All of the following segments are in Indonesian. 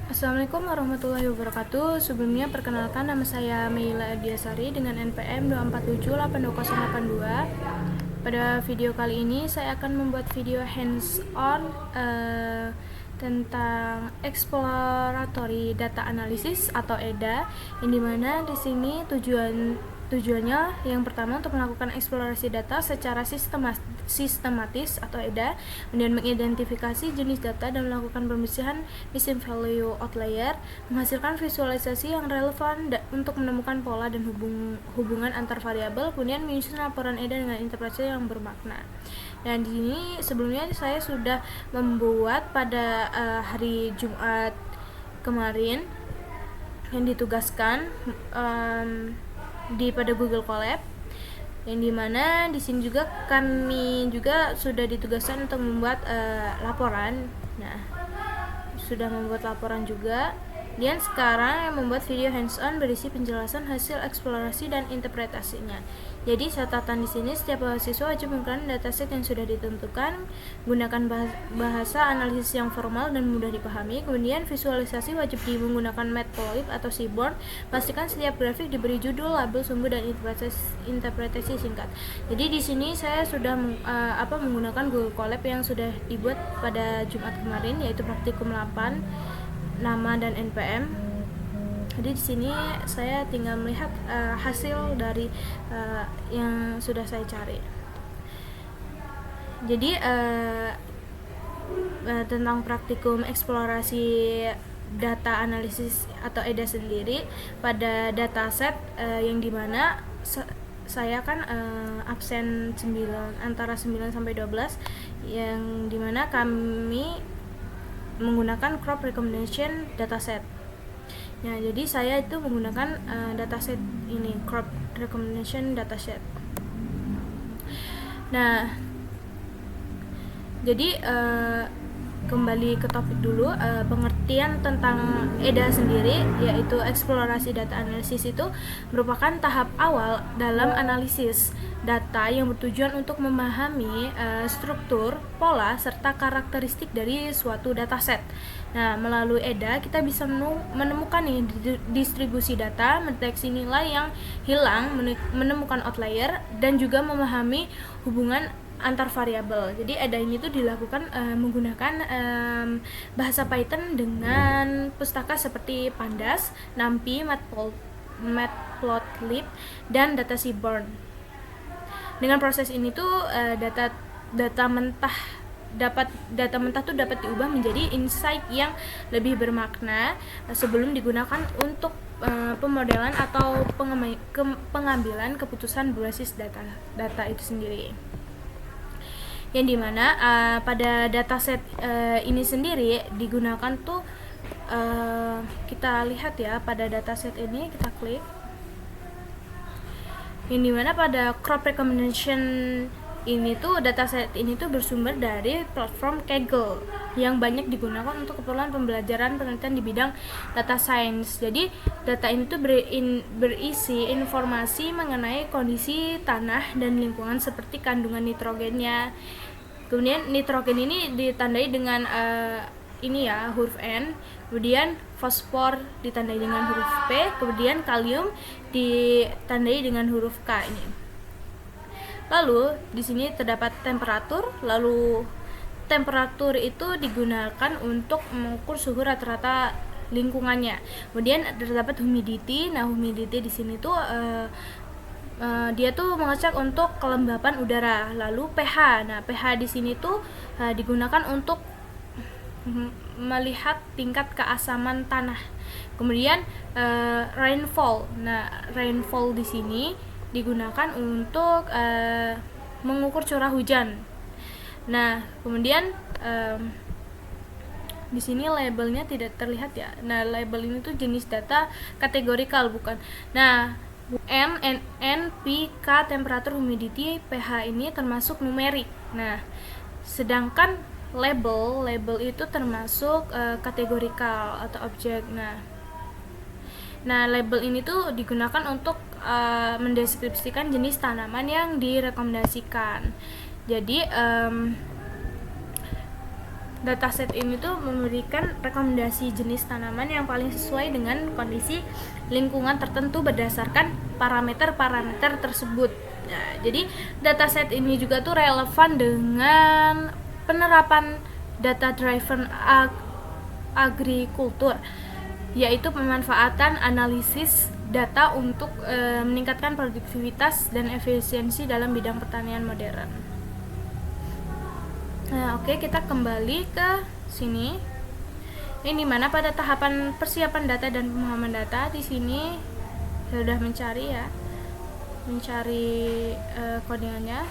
Assalamualaikum warahmatullahi wabarakatuh. Sebelumnya perkenalkan, nama saya Meila Ediasari dengan NPM 247828082. Pada video kali ini saya akan membuat video hands-on tentang exploratory data analysis atau EDA, yang dimana di sini tujuannya yang pertama untuk melakukan eksplorasi data secara sistematis atau EDA, kemudian mengidentifikasi jenis data dan melakukan pembersihan missing value outlier, menghasilkan visualisasi yang relevan untuk menemukan pola dan hubungan antar variabel, kemudian menyusun laporan EDA dengan interpretasi yang bermakna. Dan di sini sebelumnya saya sudah membuat pada hari Jumat kemarin yang ditugaskan pada Google Colab, yang dimana di sini juga kami juga sudah ditugaskan untuk membuat laporan. Nah, sudah membuat laporan juga. Dan sekarang yang membuat video hands-on berisi penjelasan hasil eksplorasi dan interpretasinya. Jadi catatan di sini, setiap mahasiswa wajib menggunakan dataset yang sudah ditentukan, gunakan bahasa analisis yang formal dan mudah dipahami. Kemudian visualisasi wajib menggunakan Matplotlib atau Seaborn. Pastikan setiap grafik diberi judul, label, sumber, dan interpretasi singkat. Jadi di sini saya sudah menggunakan Google Colab yang sudah dibuat pada Jumat kemarin, yaitu praktikum 8, nama dan NPM. Jadi di sini saya tinggal melihat hasil dari yang sudah saya cari. Jadi tentang praktikum eksplorasi data analisis atau EDA sendiri pada dataset yang dimana saya kan absen antara 9 sampai 12, yang dimana kami menggunakan crop recommendation dataset. Nah, jadi saya itu menggunakan dataset ini, crop recommendation dataset. Nah, jadi kembali ke topik dulu, pengertian tentang EDA sendiri, yaitu eksplorasi data analisis, itu merupakan tahap awal dalam analisis data yang bertujuan untuk memahami struktur, pola, serta karakteristik dari suatu dataset. Nah, melalui EDA kita bisa menemukan distribusi data, mendeteksi nilai yang hilang, menemukan outlier, dan juga memahami hubungan antar variabel. Jadi EDA ini tuh dilakukan menggunakan bahasa Python dengan pustaka seperti Pandas, NumPy, Matplotlib, dan data Seaborn. Dengan proses ini tuh data mentah tuh dapat diubah menjadi insight yang lebih bermakna sebelum digunakan untuk pemodelan atau pengambilan keputusan berbasis data itu sendiri. Yang dimana pada dataset ini sendiri digunakan tuh kita lihat ya, pada dataset ini kita klik, yang dimana pada crop recommendation ini tuh, dataset ini tuh bersumber dari platform Kaggle yang banyak digunakan untuk keperluan pembelajaran penelitian di bidang data science. Jadi data ini tuh berisi informasi mengenai kondisi tanah dan lingkungan seperti kandungan nitrogennya. Kemudian nitrogen ini ditandai dengan huruf N, kemudian fosfor ditandai dengan huruf P, kemudian kalium ditandai dengan huruf K ini. Lalu di sini terdapat temperatur, lalu temperatur itu digunakan untuk mengukur suhu rata-rata lingkungannya. Kemudian terdapat humidity. Nah, humidity di sini tuh dia tuh mengecek untuk kelembapan udara. Lalu pH. Nah, pH di sini tuh digunakan untuk melihat tingkat keasaman tanah. Kemudian rainfall. Nah, rainfall di sini digunakan untuk mengukur curah hujan. Nah, kemudian di sini labelnya tidak terlihat ya. Nah, label ini tuh jenis data kategorikal, bukan. Nah, N, P, K, temperatur, humidity, pH ini termasuk numerik. Nah, sedangkan label itu termasuk kategorikal atau objek. Nah, label ini tuh digunakan untuk mendeskripsikan jenis tanaman yang direkomendasikan. Jadi dataset ini tuh memberikan rekomendasi jenis tanaman yang paling sesuai dengan kondisi lingkungan tertentu berdasarkan parameter-parameter tersebut. Nah, jadi dataset ini juga tuh relevan dengan penerapan data driven agrikultur, yaitu pemanfaatan analisis data untuk meningkatkan produktivitas dan efisiensi dalam bidang pertanian modern. Nah, oke, kita kembali ke sini. Ini dimana pada tahapan persiapan data dan pemahaman data, di sini sudah mencari codingannya.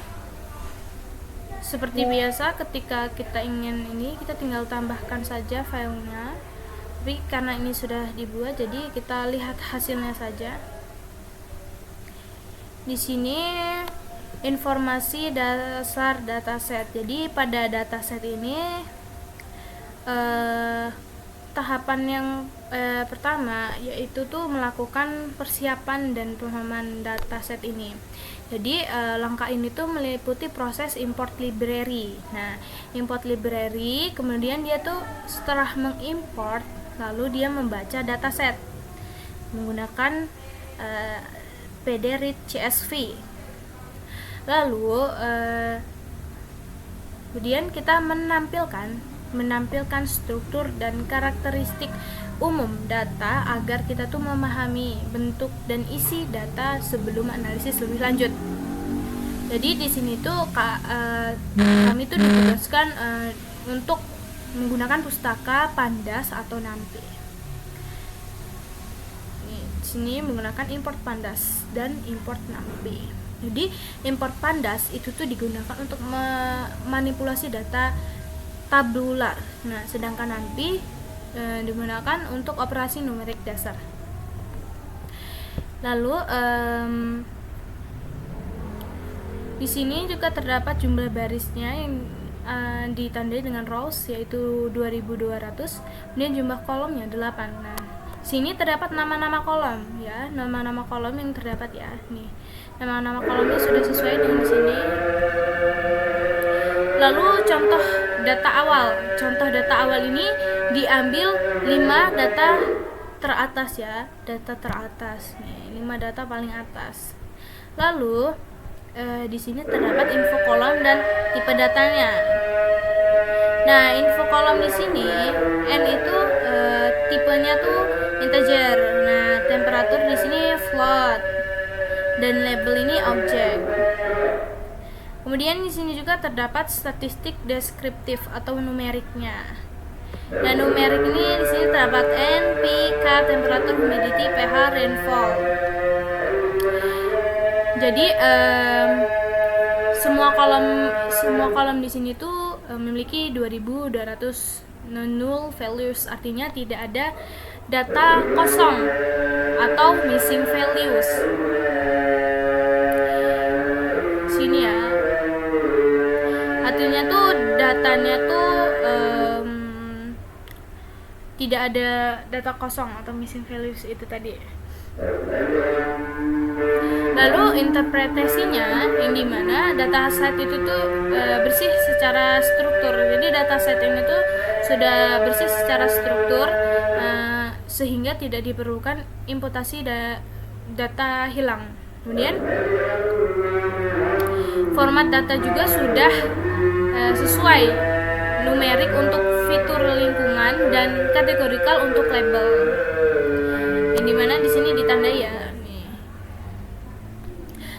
Seperti biasa, ketika kita ingin ini, kita tinggal tambahkan saja filenya. Tapi karena ini sudah dibuat, jadi kita lihat hasilnya saja. Di sini informasi dasar dataset. Jadi pada dataset ini tahapan yang pertama yaitu tuh melakukan persiapan dan pemahaman dataset ini. Jadi langkah ini tuh meliputi proses import library. Nah, import library, kemudian dia tuh setelah mengimport, lalu dia membaca dataset menggunakan PD-READ CSV. Lalu kemudian kita menampilkan struktur dan karakteristik umum data agar kita tuh memahami bentuk dan isi data sebelum analisis lebih lanjut. Jadi di sini tuh kami tuh ditugaskan untuk menggunakan pustaka Pandas atau NumPy. Di sini menggunakan import Pandas dan import NumPy. Jadi import Pandas itu tuh digunakan untuk memanipulasi data tabular. Nah, sedangkan NumPy digunakan untuk operasi numerik dasar. Lalu di sini juga terdapat jumlah barisnya yang ditandai dengan rows yaitu 2200, kemudian jumlah kolomnya 8. Nah, sini terdapat nama-nama kolom ya, nama-nama kolom yang terdapat ya. Nih, nama-nama kolomnya sudah sesuai dengan di sini. Lalu contoh data awal. Contoh data awal ini diambil 5 data teratas ya, data teratas. Nih, 5 data paling atas. Lalu di sini terdapat info kolom dan tipe datanya. Nah, info kolom di sini N itu tipenya tuh integer. Nah, temperatur di sini float dan label ini objek. Kemudian di sini juga terdapat statistik deskriptif atau numeriknya. Dan numerik ini di sini terdapat N, P, K, temperatur, humidity, pH, rainfall. Jadi semua kolom di sini tuh memiliki 2200 null values, artinya tidak ada data kosong atau missing values. Sini ya. Artinya tuh datanya tuh tidak ada data kosong atau missing values itu tadi. Lalu interpretasinya yang dimana dataset itu tuh bersih secara struktur. Jadi dataset ini tuh sudah bersih secara struktur sehingga tidak diperlukan imputasi data hilang. Kemudian format data juga sudah sesuai numerik untuk fitur lingkungan dan kategorikal untuk label. Yang dimana di sini ditandai ya. Nih.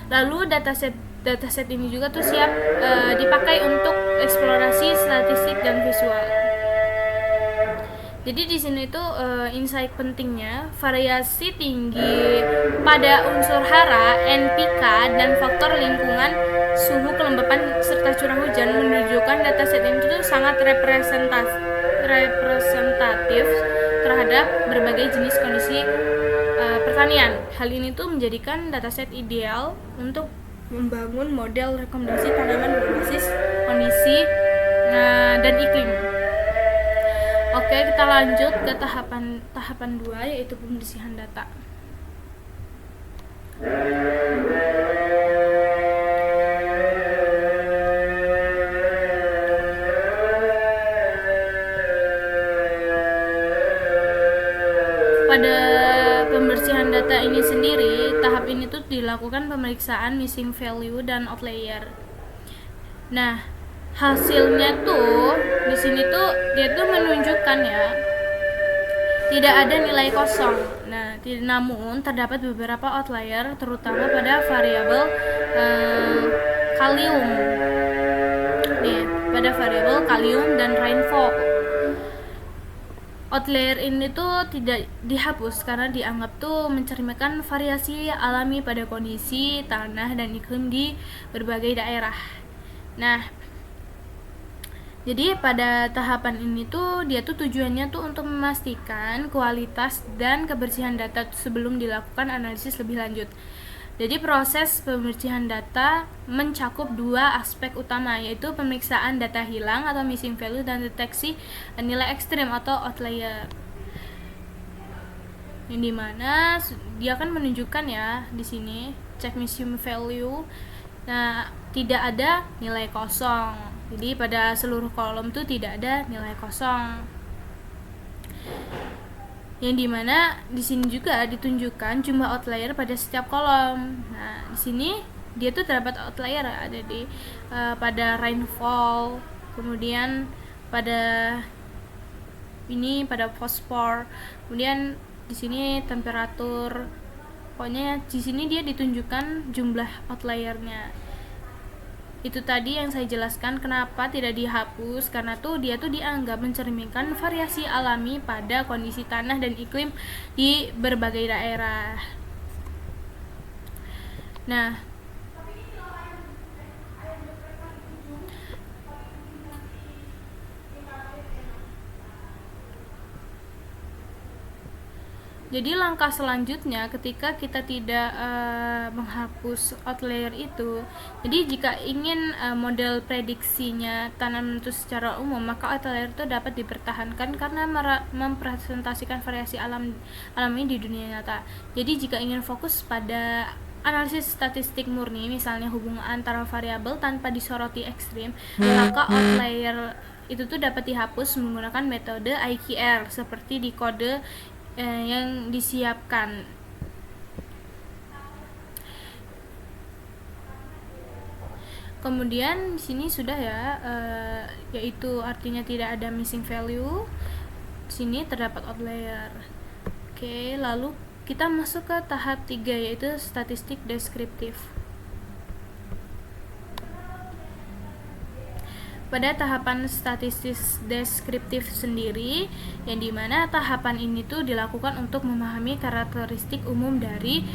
Lalu dataset ini juga tuh siap dipakai untuk eksplorasi statistik dan visual. Jadi di sini tuh insight pentingnya variasi tinggi pada unsur hara, NPK dan faktor lingkungan, suhu, kelembapan serta curah hujan menunjukkan dataset ini tuh sangat representatif terhadap berbagai jenis kondisi pertanian. Hal ini tuh menjadikan dataset ideal untuk membangun model rekomendasi tanaman berbasis kondisi dan iklim. Oke, kita lanjut ke tahapan 2 yaitu pembersihan data. pada pembersihan data ini sendiri, tahap ini tuh dilakukan pemeriksaan missing value dan outlier. Nah, hasilnya tuh di sini tuh dia tuh menunjukkan ya tidak ada nilai kosong. Nah, namun terdapat beberapa outlier terutama pada variabel kalium. Nih, pada variabel kalium dan rainfall. Outlier ini tuh tidak dihapus karena dianggap tuh mencerminkan variasi alami pada kondisi tanah dan iklim di berbagai daerah. Nah, jadi pada tahapan ini tuh dia tuh tujuannya tuh untuk memastikan kualitas dan kebersihan data sebelum dilakukan analisis lebih lanjut. Jadi proses pembersihan data mencakup dua aspek utama, yaitu pemeriksaan data hilang atau missing value dan deteksi nilai ekstrim atau outlier. Yang dimana dia akan menunjukkan ya di sini check missing value. Nah, tidak ada nilai kosong. Jadi pada seluruh kolom tuh tidak ada nilai kosong. Yang dimana di sini juga ditunjukkan jumlah outlier pada setiap kolom. Nah, di sini dia tuh terdapat outlier ada di pada rainfall, kemudian pada ini pada fosfor, kemudian di sini temperatur. Pokoknya di sini dia ditunjukkan jumlah outliernya. Itu tadi yang saya jelaskan kenapa tidak dihapus, karena tuh dia tuh dianggap mencerminkan variasi alami pada kondisi tanah dan iklim di berbagai daerah. Nah, jadi langkah selanjutnya ketika kita tidak menghapus outlier itu, jadi jika ingin model prediksinya tanaman itu secara umum, maka outlier itu dapat dipertahankan karena mempresentasikan variasi alami di dunia nyata. Jadi jika ingin fokus pada analisis statistik murni, misalnya hubungan antara variabel tanpa disoroti ekstrim, maka outlier itu tuh dapat dihapus menggunakan metode IQR seperti di kode yang disiapkan. Kemudian di sini sudah ya, yaitu artinya tidak ada missing value. Di sini terdapat outlier. Oke, lalu kita masuk ke tahap 3, yaitu statistik deskriptif. Pada tahapan statistik deskriptif sendiri, yang dimana tahapan ini tuh dilakukan untuk memahami karakteristik umum dari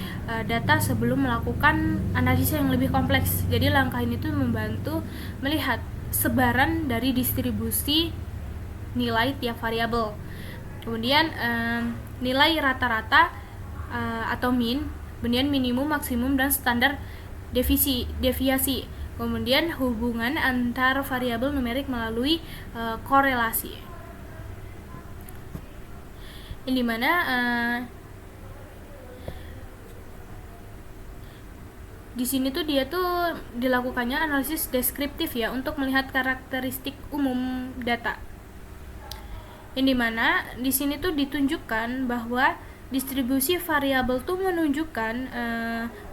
data sebelum melakukan analisis yang lebih kompleks. Jadi langkah ini tuh membantu melihat sebaran dari distribusi nilai tiap variabel. Kemudian nilai rata-rata atau mean, kemudian minimum, maksimum, dan standar deviasi. Kemudian hubungan antar variabel numerik melalui korelasi. Yang dimana di sini tuh dia tuh dilakukannya analisis deskriptif ya, untuk melihat karakteristik umum data. Yang dimana di sini tuh ditunjukkan bahwa distribusi variabel tuh menunjukkan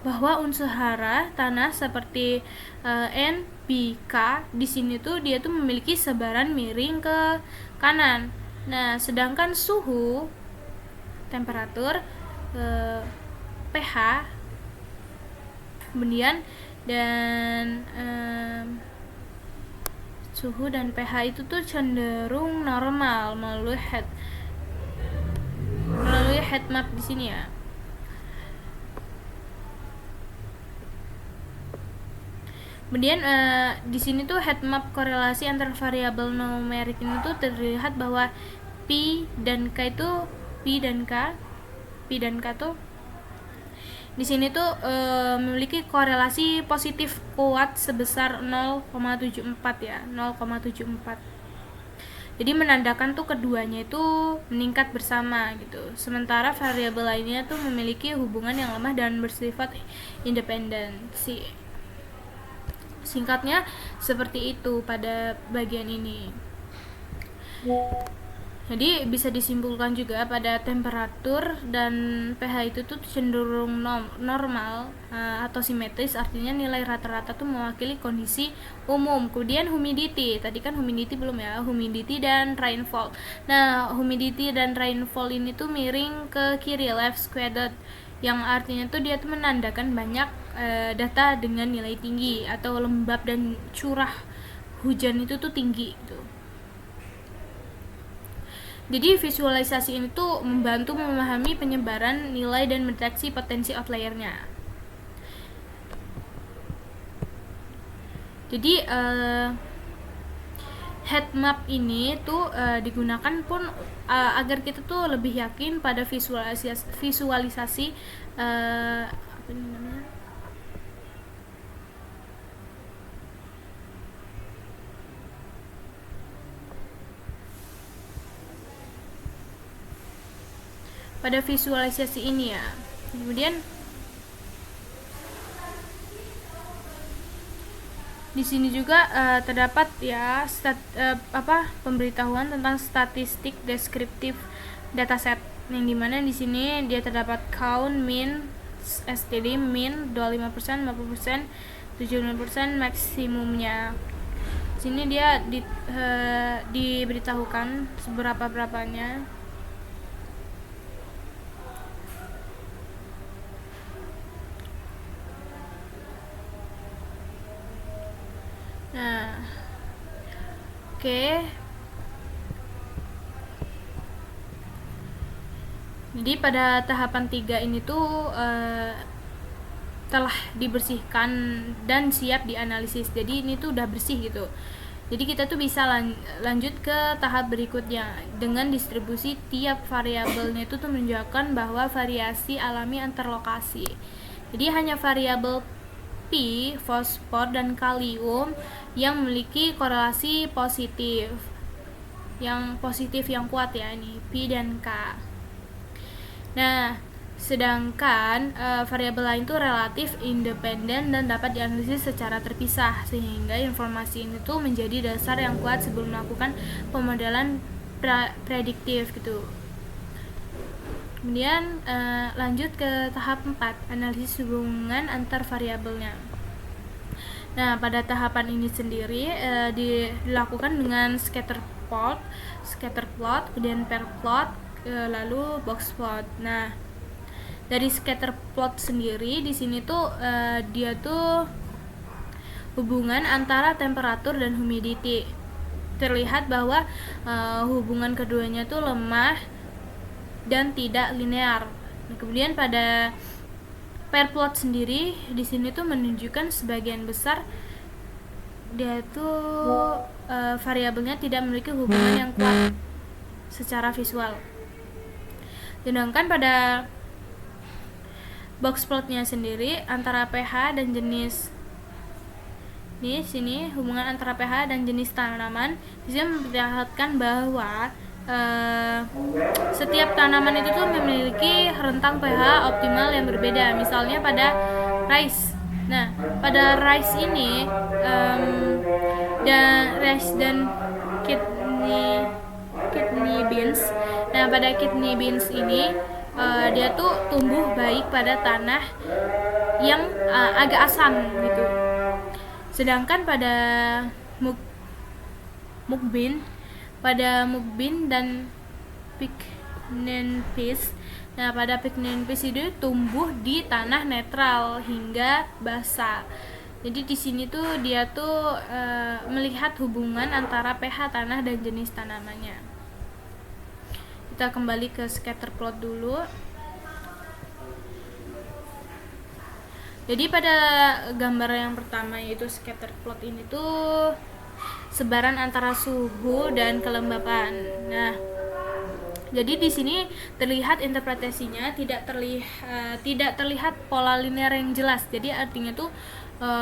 bahwa unsur hara tanah seperti N, P, K di sini tuh dia tuh memiliki sebaran miring ke kanan. Nah, sedangkan suhu, temperatur, pH, kemudian dan suhu dan pH itu tuh cenderung normal melalui heat map di sini ya. Kemudian di sini tuh heat map korelasi antar variabel numerik ini tuh terlihat bahwa P dan K tuh di sini tuh memiliki korelasi positif kuat sebesar 0,74 ya, 0,74. Jadi menandakan tuh keduanya itu meningkat bersama gitu. Sementara variabel lainnya tuh memiliki hubungan yang lemah dan bersifat independen. Singkatnya seperti itu pada bagian ini. Jadi bisa disimpulkan juga pada temperatur dan pH itu tuh cenderung normal atau simetris, artinya nilai rata-rata tuh mewakili kondisi umum. Kemudian humidity, tadi kan humidity belum ya, humidity dan rainfall. Nah, humidity dan rainfall ini tuh miring ke kiri, left squared, yang artinya tuh dia tuh menandakan banyak data dengan nilai tinggi atau lembab dan curah hujan itu tuh tinggi gitu. Jadi visualisasi ini tuh membantu memahami penyebaran nilai dan mendeteksi potensi outlier-nya. Jadi heat map ini tuh digunakan pun agar kita tuh lebih yakin pada visualisasi apa ini namanya? Pada visualisasi ini ya. Kemudian di sini juga terdapat ya pemberitahuan tentang statistik deskriptif dataset, yang dimana di sini dia terdapat count, mean, STD, mean 25%, 50%, 75% maksimumnya. Di sini dia diberitahukan berapanya. Nah, oke. Jadi pada tahapan 3 ini tuh telah dibersihkan dan siap dianalisis. Jadi ini tuh udah bersih gitu. Jadi kita tuh bisa lanjut ke tahap berikutnya dengan distribusi tiap variabelnya itu tuh menunjukkan bahwa variasi alami antar lokasi. Jadi hanya variabel P, fosfor, dan kalium yang memiliki korelasi positif. Yang positif yang kuat ya, ini P dan K. Nah, sedangkan variabel lain itu relatif independen dan dapat dianalisis secara terpisah, sehingga informasi ini tuh menjadi dasar yang kuat sebelum melakukan pemodelan prediktif gitu. Kemudian lanjut ke tahap 4, analisis hubungan antar variabelnya. Nah, pada tahapan ini sendiri dilakukan dengan scatter plot, kemudian pair plot, lalu box plot. Nah, dari scatter plot sendiri di sini tuh dia tuh hubungan antara temperatur dan humidity. Terlihat bahwa hubungan keduanya tuh lemah dan tidak linear. Nah, kemudian pada pair plot sendiri di sini tuh menunjukkan sebagian besar dia tuh variabelnya tidak memiliki hubungan yang kuat secara visual. Sedangkan pada box plotnya sendiri antara pH dan jenis, di sini hubungan antara pH dan jenis tanaman bisa memperlihatkan bahwa setiap tanaman itu tuh memiliki rentang pH optimal yang berbeda. Misalnya pada rice. Nah, pada rice ini rice dan kidney beans. Nah, pada kidney beans ini dia tuh tumbuh baik pada tanah yang agak asam gitu. Sedangkan pada mukbin dan pickenpeas. Nah, pada pickenpeas itu tumbuh di tanah netral hingga basah. Jadi di sini tuh dia tuh melihat hubungan antara pH tanah dan jenis tanamannya. Kita kembali ke scatter plot dulu. Jadi pada gambar yang pertama yaitu scatter plot ini tuh sebaran antara suhu dan kelembapan. Nah, jadi di sini terlihat interpretasinya tidak terlihat pola linear yang jelas. Jadi artinya tuh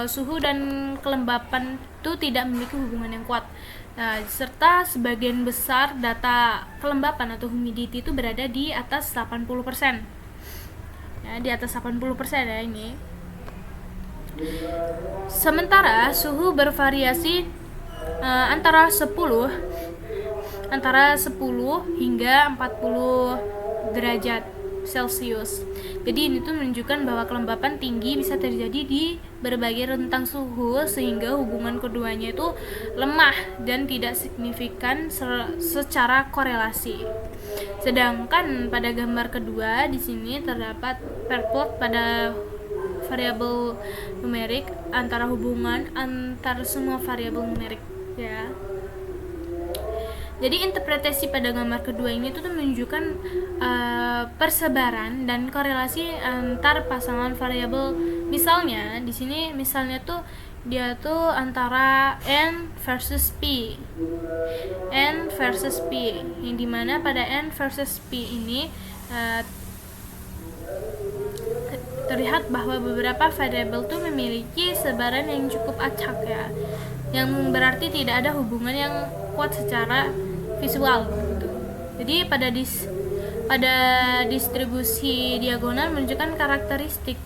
suhu dan kelembapan itu tidak memiliki hubungan yang kuat. Nah, serta sebagian besar data kelembapan atau humidity itu berada di atas 80%. Ya, di atas 80% ya ini. Sementara suhu bervariasi antara 10 antara 10 hingga 40 derajat Celcius. Jadi ini tuh menunjukkan bahwa kelembapan tinggi bisa terjadi di berbagai rentang suhu, sehingga hubungan keduanya itu lemah dan tidak signifikan secara korelasi. Sedangkan pada gambar kedua di sini terdapat perplot pada variabel numerik antara hubungan antar semua variabel numerik ya. Jadi interpretasi pada gambar kedua ini tuh menunjukkan persebaran dan korelasi antar pasangan variabel. Misalnya di sini tuh dia tuh antara n versus p, yang dimana pada n versus p ini terlihat bahwa beberapa variabel tuh memiliki sebaran yang cukup acak ya, yang berarti tidak ada hubungan yang kuat secara visual gitu. Jadi pada distribusi diagonal menunjukkan karakteristik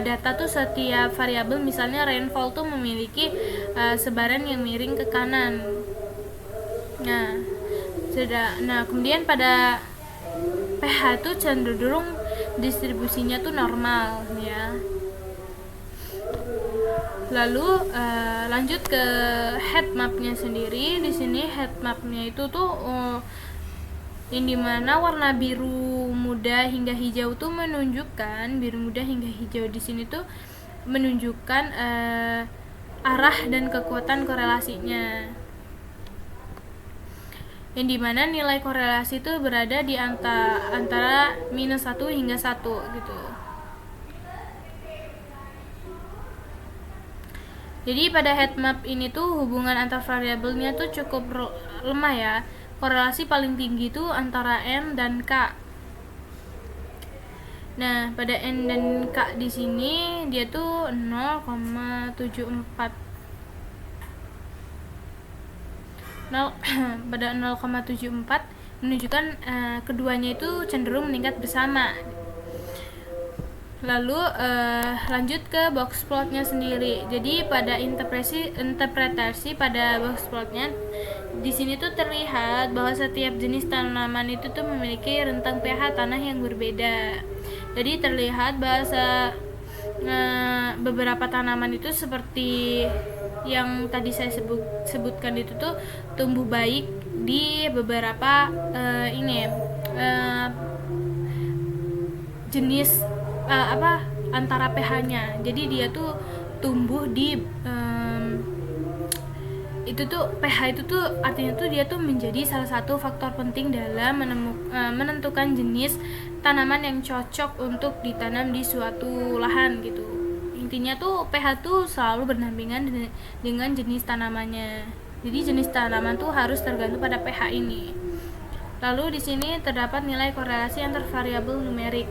data tuh setiap variabel. Misalnya rainfall tuh memiliki sebaran yang miring ke kanan. Nah, kemudian pada pH tuh cenderung distribusinya tuh normal ya. Lalu lanjut ke heat mapnya sendiri. Di sini heat mapnya itu tuh yang dimana warna biru muda hingga hijau tuh menunjukkan di sini tuh menunjukkan arah dan kekuatan korelasinya, yang dimana nilai korelasi itu berada di antara -1 hingga 1 gitu. Jadi pada heat map ini tuh hubungan antar variabelnya tuh cukup lemah ya. Korelasi paling tinggi tuh antara N dan K. Nah, pada N dan K di sini dia tuh 0,74. Pada 0,74 menunjukkan keduanya itu cenderung meningkat bersama. Lalu lanjut ke box plotnya sendiri. Jadi pada interpretasi pada box plotnya di sini tuh terlihat bahwa setiap jenis tanaman itu tuh memiliki rentang pH tanah yang berbeda. Jadi terlihat bahwa beberapa tanaman itu seperti yang tadi saya sebutkan itu tuh tumbuh baik di beberapa jenis antara pH-nya. Jadi dia tuh tumbuh di itu tuh pH itu tuh artinya tuh dia tuh menjadi salah satu faktor penting dalam menentukan jenis tanaman yang cocok untuk ditanam di suatu lahan gitu. Intinya tuh pH tuh selalu berdampingan dengan jenis tanamannya. Jadi jenis tanaman tuh harus tergantung pada pH ini. Lalu di sini terdapat nilai korelasi antar variabel numerik.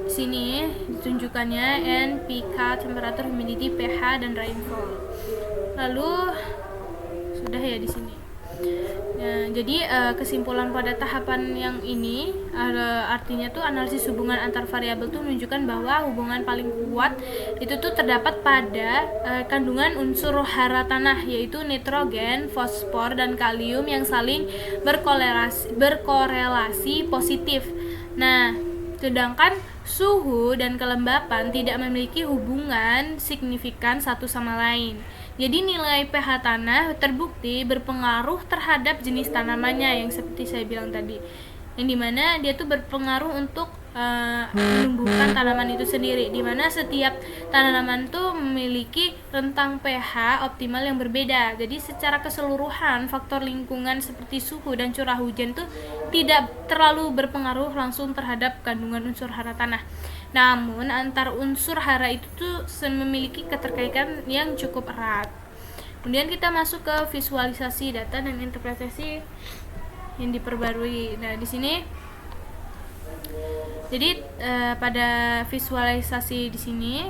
Di sini ditunjukkannya N, pK, temperatur, humidity, pH, dan rainfall. Lalu sudah ya di sini. Nah, jadi kesimpulan pada tahapan yang ini artinya tuh analisis hubungan antar variabel tuh menunjukkan bahwa hubungan paling kuat itu tuh terdapat pada kandungan unsur hara tanah, yaitu nitrogen, fosfor, dan kalium yang saling berkorelasi positif. Nah, sedangkan suhu dan kelembapan tidak memiliki hubungan signifikan satu sama lain. Jadi nilai pH tanah terbukti berpengaruh terhadap jenis tanamannya yang seperti saya bilang tadi, yang dimana dia tuh berpengaruh untuk menumbuhkan tanaman itu sendiri, dimana setiap tanaman tuh memiliki rentang pH optimal yang berbeda. Jadi secara keseluruhan faktor lingkungan seperti suhu dan curah hujan tuh tidak terlalu berpengaruh langsung terhadap kandungan unsur hara tanah. Namun antar unsur hara itu tuh memiliki keterkaitan yang cukup erat. Kemudian kita masuk ke visualisasi data dan interpretasi yang diperbarui. Nah, di sini jadi pada visualisasi di sini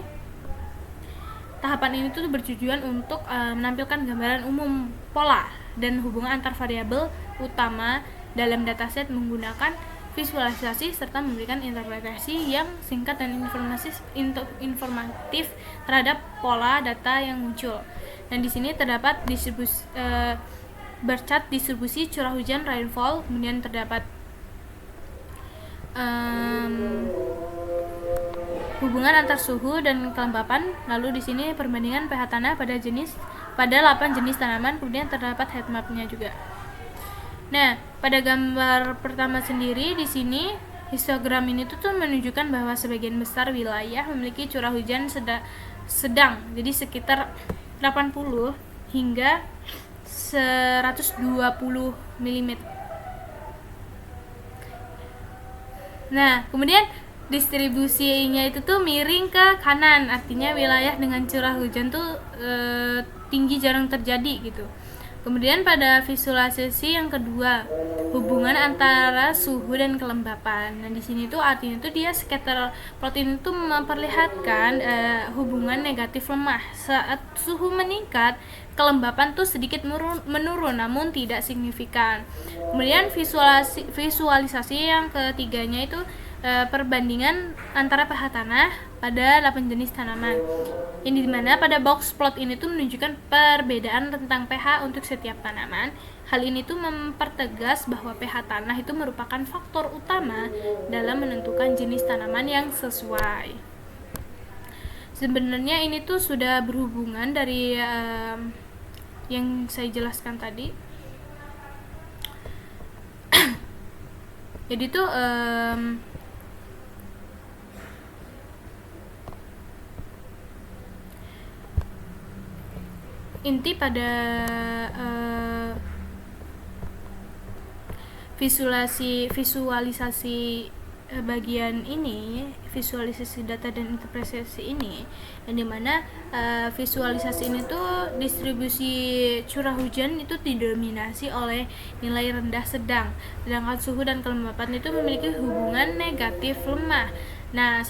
tahapan ini tuh bertujuan untuk menampilkan gambaran umum pola dan hubungan antar variabel utama dalam dataset menggunakan visualisasi serta memberikan interpretasi yang singkat dan informatif terhadap pola data yang muncul. Dan di sini terdapat bercat distribusi curah hujan rainfall, kemudian terdapat hubungan antar suhu dan kelembapan, lalu di sini perbandingan pH tanah pada 8 jenis tanaman, kemudian terdapat heat map-nya juga. Nah, pada gambar pertama sendiri di sini histogram ini tuh menunjukkan bahwa sebagian besar wilayah memiliki curah hujan sedang, jadi sekitar 80 hingga 120 mm. Nah, kemudian distribusinya itu tuh miring ke kanan, artinya wilayah dengan curah hujan tuh tinggi jarang terjadi gitu. Kemudian pada visualisasi yang kedua, hubungan antara suhu dan kelembapan. Nah, di sini tuh artinya tuh dia scatter plot ini tuh memperlihatkan hubungan negatif lemah. Saat suhu meningkat, kelembapan tuh sedikit menurun namun tidak signifikan. Kemudian visualisasi yang ketiganya itu perbandingan antara pH tanah pada 8 jenis tanaman. Yang dimana pada box plot ini tuh menunjukkan perbedaan tentang pH untuk setiap tanaman. Hal ini tuh mempertegas bahwa pH tanah itu merupakan faktor utama dalam menentukan jenis tanaman yang sesuai. Sebenarnya ini tuh sudah berhubungan dari yang saya jelaskan tadi. Jadi tuh inti pada visualisasi bagian ini, visualisasi data dan interpretasi ini, yang dimana visualisasi ini tuh distribusi curah hujan itu didominasi oleh nilai rendah sedang, sedangkan suhu dan kelembapan itu memiliki hubungan negatif lemah. Nah,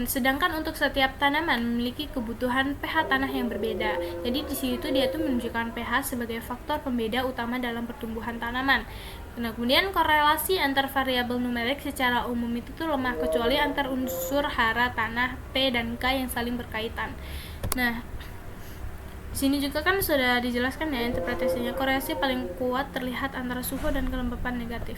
sedangkan untuk setiap tanaman memiliki kebutuhan pH tanah yang berbeda. Jadi di situ dia tuh menunjukkan pH sebagai faktor pembeda utama dalam pertumbuhan tanaman. Nah, kemudian korelasi antar variabel numerik secara umum itu tuh lemah kecuali antar unsur hara tanah P dan K yang saling berkaitan. Nah, di sini juga kan sudah dijelaskan ya interpretasinya. Korelasi paling kuat terlihat antara suhu dan kelembapan negatif.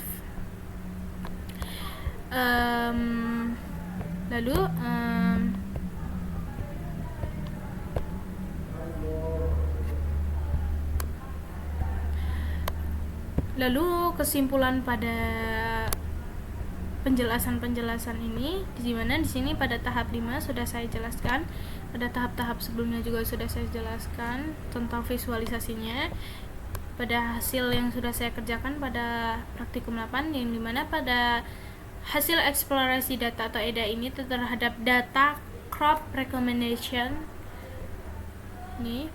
Lalu kesimpulan pada penjelasan ini, di mana di sini pada tahap 5 sudah saya jelaskan, pada tahap-tahap sebelumnya juga sudah saya jelaskan tentang visualisasinya. Pada hasil yang sudah saya kerjakan pada praktikum 8, yang dimana pada hasil eksplorasi data atau EDA ini terhadap data crop recommendation.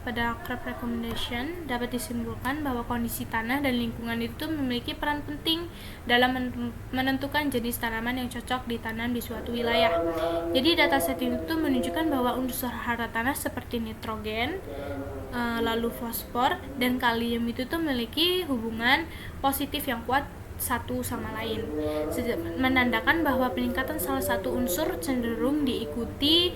Pada crop recommendation dapat disimpulkan bahwa kondisi tanah dan lingkungan itu memiliki peran penting dalam menentukan jenis tanaman yang cocok ditanam di suatu wilayah. Jadi dataset ini tuh menunjukkan bahwa unsur hara tanah seperti nitrogen, lalu fosfor dan kalium itu tuh memiliki hubungan positif yang kuat satu sama lain, menandakan bahwa peningkatan salah satu unsur cenderung diikuti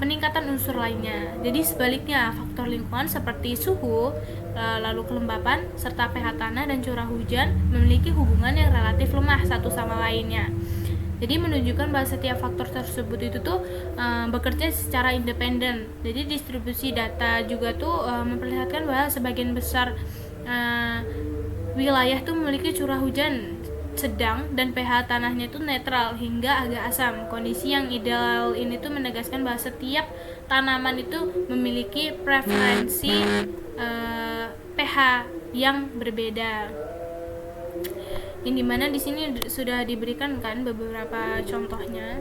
peningkatan unsur lainnya. Jadi sebaliknya, faktor lingkungan seperti suhu, lalu kelembapan, serta pH tanah dan curah hujan memiliki hubungan yang relatif lemah satu sama lainnya. Jadi menunjukkan bahwa setiap faktor tersebut itu tuh bekerja secara independen. Jadi distribusi data juga tuh memperlihatkan bahwa sebagian besar wilayah tuh memiliki curah hujan sedang dan pH tanahnya itu netral hingga agak asam. Kondisi yang ideal ini tuh menegaskan bahwa setiap tanaman itu memiliki preferensi pH yang berbeda. Yang dimana di sini sudah diberikan kan beberapa contohnya.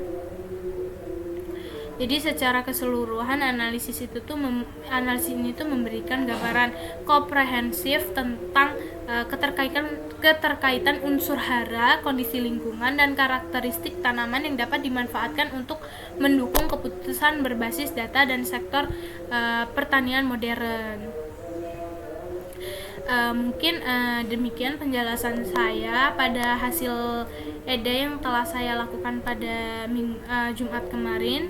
Jadi secara keseluruhan analisis ini tuh memberikan gambaran komprehensif tentang keterkaitan unsur hara, kondisi lingkungan, dan karakteristik tanaman yang dapat dimanfaatkan untuk mendukung keputusan berbasis data dan sektor pertanian modern. Mungkin demikian penjelasan saya pada hasil EDA yang telah saya lakukan pada Jumat kemarin.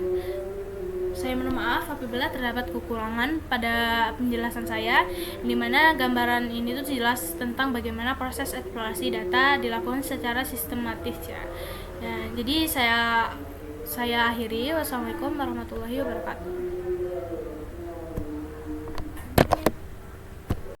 Saya mohon maaf apabila terdapat kekurangan pada penjelasan saya, di mana gambaran ini tuh jelas tentang bagaimana proses eksplorasi data dilakukan secara sistematis ya. Jadi saya akhiri. Wassalamualaikum warahmatullahi wabarakatuh.